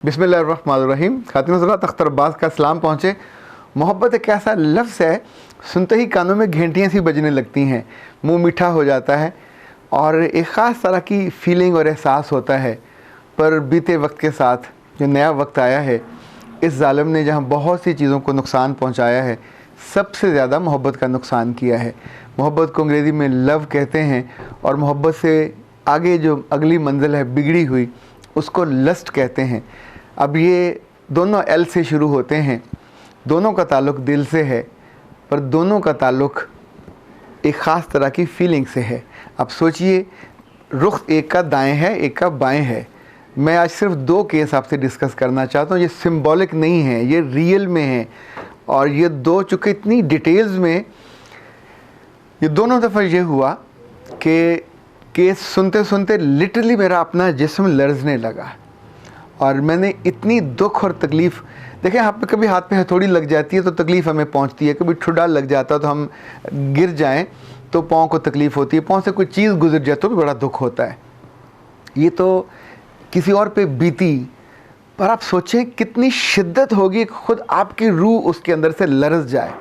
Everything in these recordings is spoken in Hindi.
बिस्मिल्लाहिर्रहमानिर्रहीम। खातिन हज़रात, अख्तर अब्बास का सलाम पहुँचे। मोहब्बत एक ऐसा लफ्ज़ है, सुनते ही कानों में घंटियाँ सी बजने लगती हैं, मुंह मीठा हो जाता है और एक ख़ास तरह की फ़ीलिंग और एहसास होता है। पर बीते वक्त के साथ जो नया वक्त आया है, इस ज़ालिम ने जहाँ बहुत सी चीज़ों को नुकसान पहुँचाया है, सबसे ज़्यादा मोहब्बत का नुकसान किया है। मोहब्बत को अंग्रेज़ी में लव कहते हैं और मोहब्बत से आगे जो अगली मंजिल है बिगड़ी हुई, उसको लस्ट कहते हैं। अब ये दोनों एल से शुरू होते हैं, दोनों का ताल्लुक़ दिल से है, पर दोनों का ताल्लुक़ एक ख़ास तरह की फीलिंग से है। अब सोचिए, रुख एक का दाएं है, एक का बाएं है। मैं आज सिर्फ दो केस आपसे डिस्कस करना चाहता हूँ। ये सिंबॉलिक नहीं है, ये रियल में है और ये दो चूँकि इतनी डिटेल्स में, ये दोनों दफ़ा ये हुआ कि केस सुनते सुनते लिटरली मेरा अपना जिस्म लर्ज़ने लगा और मैंने इतनी दुख और तकलीफ़, देखें आप पे कभी हाथ पे हथौड़ी लग जाती है तो तकलीफ़ हमें पहुंचती है, कभी ठुड्डा लग जाता है तो हम गिर जाएं तो पाँव को तकलीफ़ होती है, पाँव से कोई चीज़ गुजर जाए तो भी बड़ा दुख होता है। ये तो किसी और पे बीती, पर आप सोचें कितनी शिद्दत होगी, खुद आपकी रूह उसके अंदर से लरस जाए।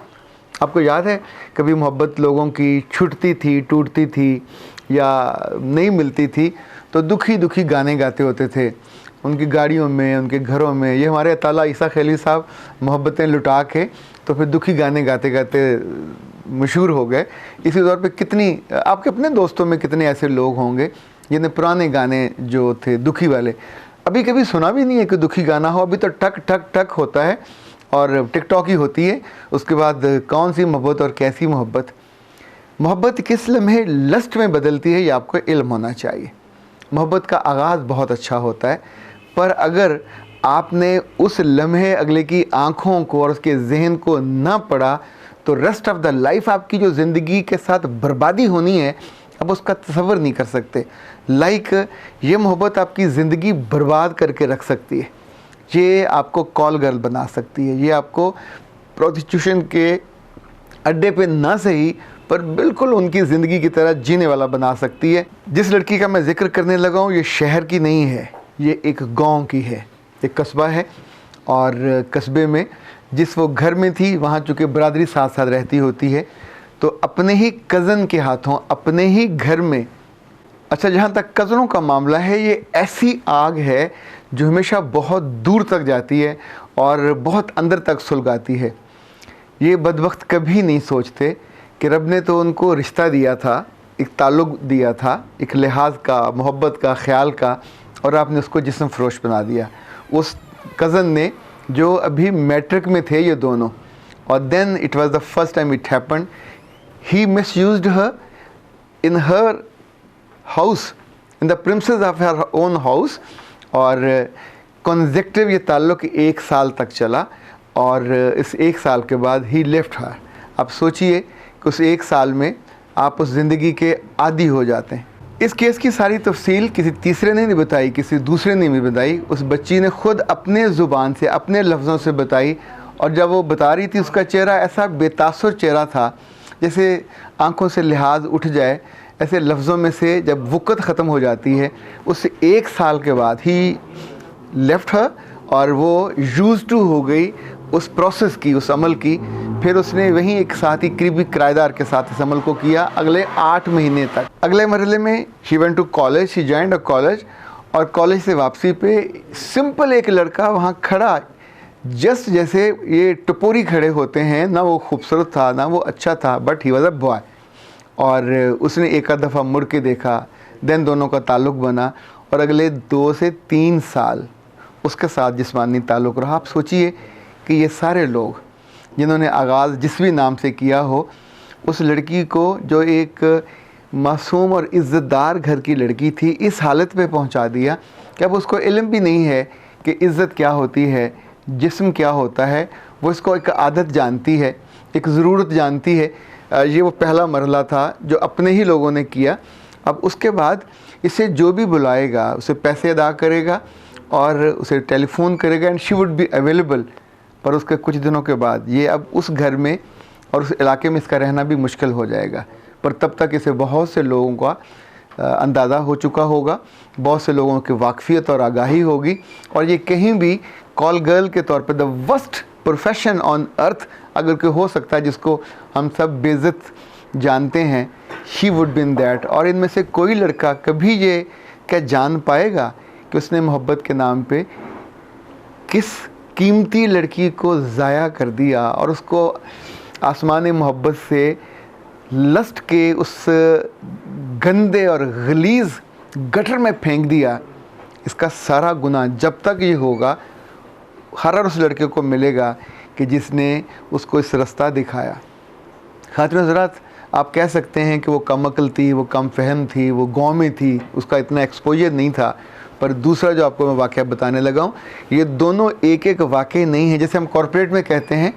आपको याद है कभी मोहब्बत लोगों की छूटती थी, टूटती थी या नहीं मिलती थी तो दुखी दुखी गाने गाते होते थे उनकी गाड़ियों में, उनके घरों में। ये हमारे अताला ईसा खैली साहब मोहब्बतें लुटा के तो फिर दुखी गाने गाते गाते मशहूर हो गए। इसी तौर पे कितनी आपके अपने दोस्तों में कितने ऐसे लोग होंगे जिन्हें पुराने गाने जो थे दुखी वाले अभी कभी सुना भी नहीं है कि दुखी गाना हो। अभी तो टक टक टक होता है और टिकटॉक ही होती है। उसके बाद कौन सी मोहब्बत और कैसी मोहब्बत, मोहब्बत किस लम्हे लस्ट में बदलती है ये आपको इल्म होना चाहिए। मोहब्बत का आगाज़ बहुत अच्छा होता है, पर अगर आपने उस लम्हे अगले की आँखों को और उसके जहन को ना पढ़ा तो रेस्ट ऑफ द लाइफ आपकी जो ज़िंदगी के साथ बर्बादी होनी है, अब उसका तसव्वुर नहीं कर सकते। ये मोहब्बत आपकी ज़िंदगी बर्बाद करके रख सकती है। ये आपको कॉल गर्ल बना सकती है, ये आपको प्रोस्टिट्यूशन के अड्डे पे ना सही पर बिल्कुल उनकी ज़िंदगी की तरह जीने वाला बना सकती है। जिस लड़की का मैं ज़िक्र करने लगा हूँ, ये शहर की नहीं है, ये एक गांव की है, एक कस्बा है और कस्बे में जिस वो घर में थी वहाँ चूँकि बरादरी साथ साथ रहती होती है तो अपने ही कज़न के हाथों अपने ही घर में, अच्छा जहाँ तक कज़नों का मामला है, ये ऐसी आग है जो हमेशा बहुत दूर तक जाती है और बहुत अंदर तक सुलगाती है। ये बदबख्त कभी नहीं सोचते कि रब ने तो उनको रिश्ता दिया था, एक ताल्लुक़ दिया था, एक लिहाज का, मोहब्बत का, ख़्याल का, और आपने उसको जिस्म फ़रोश बना दिया। उस कज़न ने जो अभी मैट्रिक में थे ये दोनों, और then it was the first time it happened, he misused her in her house, in the premises of her own house, और कॉन्जेक्टिव ये ताल्लुक़ 1 साल तक चला और इस 1 साल के बाद ही लेफ्ट हर। अब सोचिए कि उस 1 साल में आप उस ज़िंदगी के आदी हो जाते हैं। इस केस की सारी तफसील किसी तीसरे ने नहीं बताई, किसी दूसरे ने भी बताई, उस बच्ची ने खुद अपने ज़ुबान से, अपने लफ्ज़ों से बताई। और जब वो बता रही थी उसका चेहरा ऐसा बेतासुर चेहरा था जैसे आँखों से लिहाज उठ जाए। ऐसे लफ्ज़ों में से जब वक़्त ख़त्म हो जाती है, उस 1 साल के बाद ही लेफ्ट हर और वो यूज़ टू हो गई उस प्रोसेस की, उस अमल की। फिर उसने वहीं एक साथी करीबी किराएदार के साथ इस अमल को किया अगले 8 महीने तक। अगले मरहले में she went to college, she joined a college, और कॉलेज से वापसी पे सिंपल एक लड़का वहाँ खड़ा, जस्ट जैसे ये टपोरी खड़े होते हैं ना, वो खूबसूरत था ना वो अच्छा था, but he was a boy. और उसने एक आध दफ़ा मुड़ के देखा, देन दोनों का ताल्लुक़ बना और अगले 2 से 3 साल उसके साथ जिस्मानी ताल्लुक़ रहा। आप सोचिए कि ये सारे लोग जिन्होंने आगाज़ जिस भी नाम से किया हो, उस लड़की को जो एक मासूम और इज़्ज़तदार घर की लड़की थी, इस हालत पे पहुंचा दिया कि अब उसको इल्म भी नहीं है कि इज़्ज़त क्या होती है, जिस्म क्या होता है। वो इसको एक आदत जानती है, एक ज़रूरत जानती है। ये वो पहला मरहला था जो अपने ही लोगों ने किया। अब उसके बाद इसे जो भी बुलाएगा उसे पैसे अदा करेगा और उसे टेलीफोन करेगा and she would be available. पर उसके कुछ दिनों के बाद ये अब उस घर में और उस इलाके में इसका रहना भी मुश्किल हो जाएगा। पर तब तक इसे बहुत से लोगों का अंदाज़ा हो चुका होगा, बहुत से लोगों की वाकफियत और आगाही होगी, और ये कहीं भी कॉल गर्ल के तौर पे the worst profession on earth अगर कोई हो सकता है जिसको हम सब बेइज्जत जानते हैं, शी वुड बिन दैट। और इनमें से कोई लड़का कभी ये क्या जान पाएगा कि उसने मोहब्बत के नाम पे किस कीमती लड़की को ज़ाया कर दिया और उसको आसमान मोहब्बत से लस्ट के उस गंदे और गलीज़ गटर में फेंक दिया। इसका सारा गुनाह जब तक ये होगा हर उस लड़के को मिलेगा कि जिसने उसको इस रास्ता दिखाया। खातिन हज़रात, आप कह सकते हैं कि वो कम अक्ल थी, वो कम फहम थी, वो गाँव में थी, उसका इतना एक्सपोजर नहीं था। पर दूसरा जो आपको मैं वाक़या बताने लगा हूँ, ये दोनों एक एक वाक़े नहीं है। जैसे हम कॉर्पोरेट में कहते हैं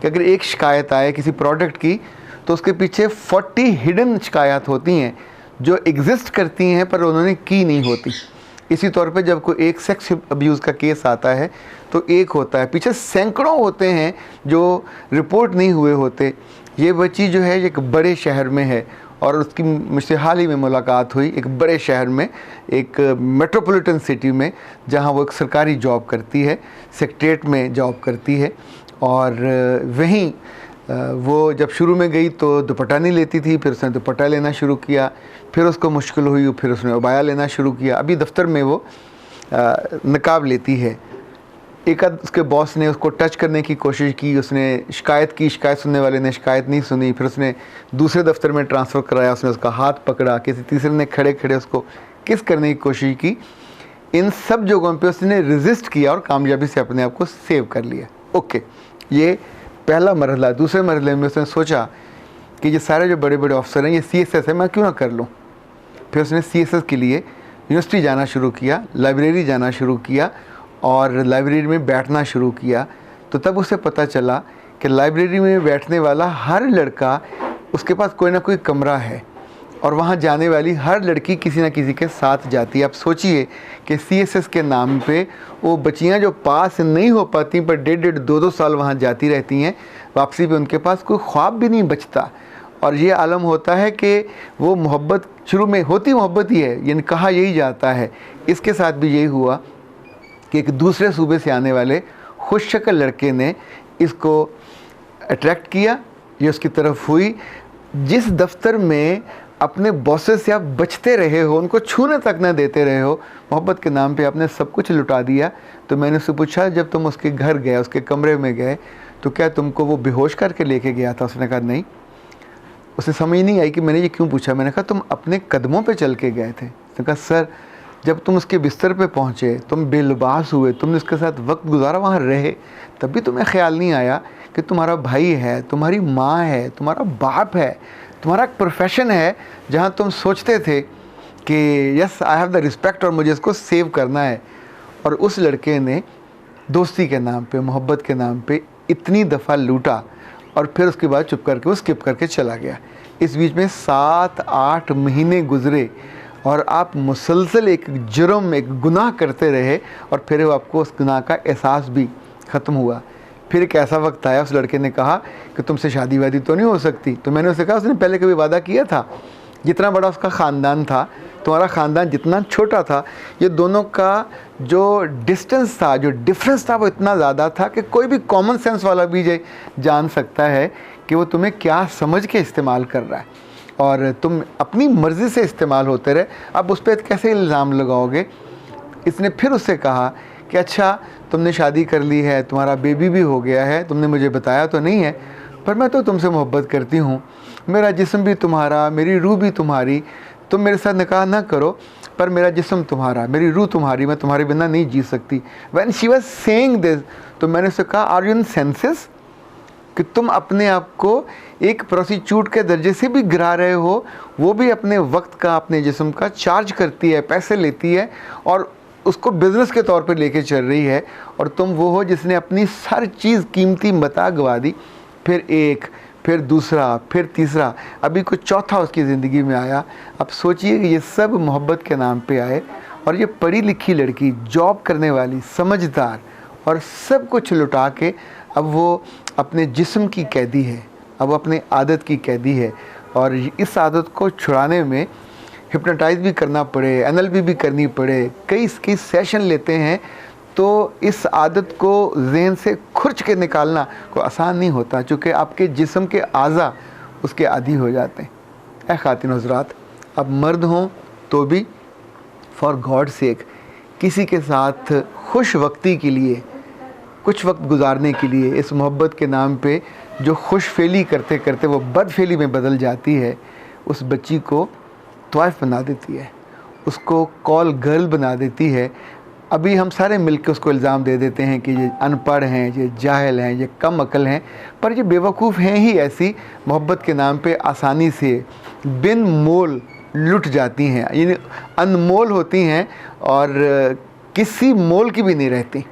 कि अगर एक शिकायत आए किसी प्रोडक्ट की तो उसके पीछे 40 हिडन शिकायत होती हैं जो एग्जिस्ट करती हैं पर उन्होंने की नहीं होती। इसी तौर पे जब कोई एक सेक्स अब्यूज़ का केस आता है तो एक होता है, पीछे सैकड़ों होते हैं जो रिपोर्ट नहीं हुए होते। ये बच्ची जो है एक बड़े शहर में है और उसकी मुझसे हाल ही में मुलाकात हुई एक बड़े शहर में, एक मेट्रोपॉलिटन सिटी में, जहाँ वो एक सरकारी जॉब करती है, सेक्रेटरीट में जॉब करती है। और वहीं वो जब शुरू में गई तो दुपट्टा नहीं लेती थी, फिर उसने दुपट्टा लेना शुरू किया, फिर उसको मुश्किल हुई, फिर उसने उबाया लेना शुरू किया। अभी दफ्तर में वो नकाब लेती है। एक आध उसके बॉस ने उसको टच करने की कोशिश की, उसने शिकायत की, शिकायत सुनने वाले ने शिकायत नहीं सुनी, फिर उसने दूसरे दफ्तर में ट्रांसफ़र कराया, उसने उसका हाथ पकड़ा, किसी तीसरे ने खड़े खड़े उसको किस करने की कोशिश की। इन सब जगहों पे उसने रेजिस्ट किया और कामयाबी से अपने आप को सेव कर लिया। ओके, ये पहला मरहला। दूसरे मरहले में उसने सोचा कि ये सारे जो बड़े बड़े अफसर हैं, ये CSS है, मैं क्यों ना कर लूँ। फिर उसने CSS के लिए यूनिवर्सिटी जाना शुरू किया, लाइब्रेरी जाना शुरू किया और लाइब्रेरी में बैठना शुरू किया। तो तब उसे पता चला कि लाइब्रेरी में बैठने वाला हर लड़का, उसके पास कोई ना कोई कमरा है और वहाँ जाने वाली हर लड़की किसी न किसी के साथ जाती है। आप सोचिए कि CSS के नाम पे वो बच्चियाँ जो पास नहीं हो पाती पर 1.5 2 साल वहाँ जाती रहती हैं, वापसी पे उनके पास कोई ख्वाब भी नहीं बचता। और ये आलम होता है कि वो मोहब्बत शुरू में होती मोहब्बत ही है, यानी कहा यही जाता है। इसके साथ भी यही हुआ कि एक दूसरे सूबे से आने वाले खुश शक्ल लड़के ने इसको अट्रैक्ट किया, ये उसकी तरफ हुई। जिस दफ्तर में अपने बॉसेस से आप बचते रहे हो, उनको छूने तक न देते रहे हो, मोहब्बत के नाम पे आपने सब कुछ लुटा दिया। तो मैंने उससे पूछा, जब तुम उसके घर गए, उसके कमरे में गए, तो क्या तुमको वो बेहोश करके लेके गया था? उसने कहा नहीं। उसे समझ नहीं आई कि मैंने ये क्यों पूछा। मैंने कहा तुम अपने कदमों पे चल के गए थे। उसने कहा सर, जब तुम उसके बिस्तर पे पहुँचे, तुम बेलिबास हुए, तुमने उसके साथ वक्त गुजारा, वहाँ रहे, तब भी तुम्हें ख्याल नहीं आया कि तुम्हारा भाई है, तुम्हारी माँ है, तुम्हारा बाप है, तुम्हारा एक प्रोफेशन है जहाँ तुम सोचते थे कि yes I have the respect और मुझे इसको सेव करना है। और उस लड़के ने दोस्ती के नाम पे, मोहब्बत के नाम पे इतनी दफ़ा लूटा और फिर उसके बाद चुप करके वो स्किप करके चला गया। इस बीच में 7-8 महीने गुजरे और आप मुसलसल एक जुर्म, एक गुनाह करते रहे और फिर आपको उस गुनाह का एहसास भी ख़त्म हुआ। फिर एक ऐसा वक्त आया, उस लड़के ने कहा कि तुमसे शादी वादी तो नहीं हो सकती। तो मैंने उससे कहा उसने पहले कभी वादा किया था? जितना बड़ा उसका ख़ानदान था, तुम्हारा ख़ानदान जितना छोटा था, ये दोनों का जो डिस्टेंस था, जो डिफरेंस था, वो इतना ज़्यादा था कि कोई भी कॉमन सेंस वाला भी जान सकता है कि वो तुम्हें क्या समझ के इस्तेमाल कर रहा है और तुम अपनी मर्ज़ी से इस्तेमाल होते रहे। अब उस पर कैसे इल्ज़ाम लगाओगे? इसने फिर उससे कहा कि अच्छा तुमने शादी कर ली है, तुम्हारा बेबी भी हो गया है, तुमने मुझे बताया तो नहीं है, पर मैं तो तुमसे मोहब्बत करती हूँ, मेरा जिस्म भी तुम्हारा, मेरी रूह भी तुम्हारी, तुम मेरे साथ निकाह ना करो, पर मेरा जिस्म तुम्हारा, मेरी रूह तुम्हारी, मैं तुम्हारे बिना नहीं जी सकती। When she was saying this, तो मैंने उससे कहा आर यू इन सेंसेस, कि तुम अपने आप को एक प्रोस्टिट्यूट के दर्जे से भी गिरा रहे हो। वो भी अपने वक्त का, अपने जिस्म का चार्ज करती है, पैसे लेती है और उसको बिज़नेस के तौर पे लेके चल रही है, और तुम वो हो जिसने अपनी हर चीज़ कीमती मता गवा दी। फिर एक, फिर दूसरा, फिर तीसरा, अभी कुछ चौथा उसकी ज़िंदगी में आया। अब सोचिए कि ये सब मोहब्बत के नाम पे आए और ये पढ़ी लिखी लड़की, जॉब करने वाली, समझदार, और सब कुछ लुटा के अब वो अपने जिस्म की कैदी है, अब अपने आदत की कैदी है। और इस आदत को छुड़ाने में हिप्नोटाइज भी करना पड़े, एनएलपी भी करनी पड़े, कई सेशन लेते हैं, तो इस आदत को ज़हन से खुर्च के निकालना को आसान नहीं होता, चूँकि आपके जिस्म के आज़ा उसके आदी हो जाते हैं। ऐ ख़ातिन हज़रात, अब मर्द हों तो भी फॉर गॉड सेक किसी के साथ खुश वक्ती के लिए, कुछ वक्त गुजारने के लिए, इस मोहब्बत के नाम पे जो खुश फेली करते करते वो बदफेली में बदल जाती है, उस बच्ची को तवाइफ बना देती है, उसको कॉल गर्ल बना देती है। अभी हम सारे मिलकर उसको इल्ज़ाम दे देते हैं कि ये अनपढ़ हैं, ये जाहिल हैं, ये कम अकल हैं, पर ये बेवकूफ़ हैं ही ऐसी, मोहब्बत के नाम पे आसानी से बिन मोल लुट जाती हैं, यानी अनमोल होती हैं और किसी मोल की भी नहीं रहती।